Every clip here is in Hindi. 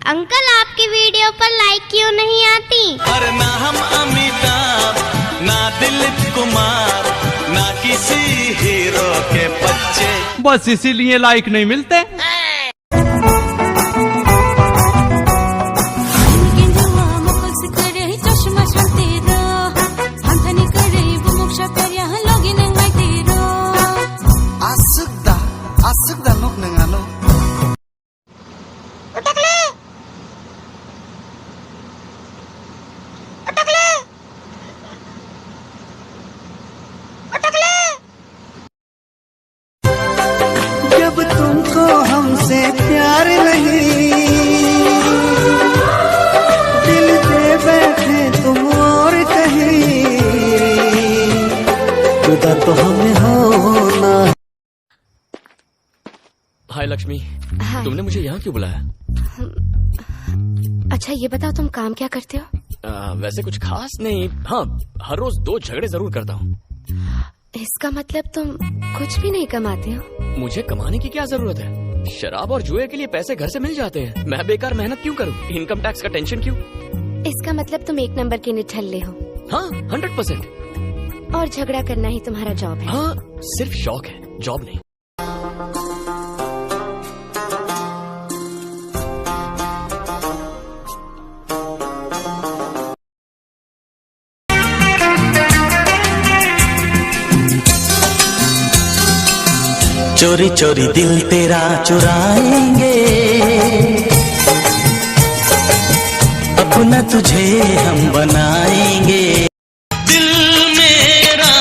अंकल आपकी वीडियो पर लाइक क्यों नहीं आती? अरे ना हम अमिताभ, ना दिलीप कुमार, ना किसी हीरो के बच्चे, बस इसीलिए लाइक नहीं मिलते। जब तुमको हमसे प्यार नहीं, दिल दे बैठे तुम और कहीं, खुदा तो हमें होना। हाय लक्ष्मी, हाय। तुमने मुझे यहाँ क्यों बुलाया? अच्छा ये बताओ तुम काम क्या करते हो? वैसे कुछ खास नहीं, हाँ हर रोज 2 झगड़े जरूर करता हूँ। इसका मतलब तुम कुछ भी नहीं कमाते हो? मुझे कमाने की क्या जरूरत है? शराब और जुए के लिए पैसे घर से मिल जाते हैं। मैं बेकार मेहनत क्यों करूँ? इनकम टैक्स का टेंशन क्यों? इसका मतलब तुम 1 नंबर के निठल्ले हो। हाँ 100%। और झगड़ा करना ही तुम्हारा जॉब है? हाँ सिर्फ शौक है, जॉब नहीं। चोरी चोरी दिल तेरा चुराएंगे, अपना तुझे हम बनाएंगे। दिल मेरा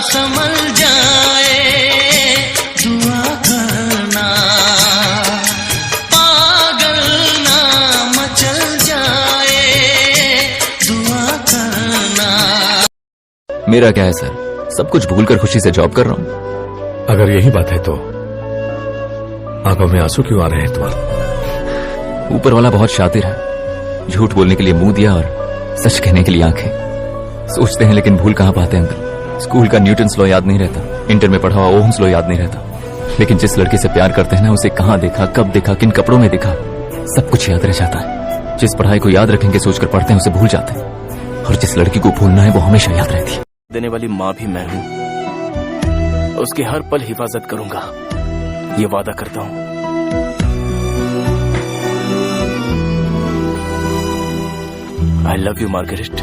संभल जाए, दुआ करना, पागल ना मचल जाए, दुआ करना। मेरा क्या है सर, सब कुछ भूलकर खुशी से जॉब कर रहा हूँ। अगर यही बात है तो आंखों में आंसू क्यों आ रहे हैं तुम्हारे? ऊपर वाला बहुत शातिर है, झूठ बोलने के लिए मुंह दिया और सच कहने के लिए आंखें। सोचते हैं लेकिन भूल कहाँ पाते हैं अंकल। स्कूल का न्यूटन्स लॉ याद नहीं रहता, इंटर में पढ़ा हुआ ओम्स लॉ याद नहीं रहता, लेकिन जिस लड़के से प्यार करते हैं ना, उसे कहाँ देखा, कब देखा, किन कपड़ों में देखा, सब कुछ याद रह जाता है। जिस पढ़ाई को याद रखेंगे सोचकर पढ़ते हैं उसे भूल जाते हैं, और जिस लड़की को भूलना है वो हमेशा याद रहती है। देने वाली माँ भी मैं हूँ, उसकी हर पल हिफाजत करूंगा, ये वादा करता हूँ। I love you, Margaret.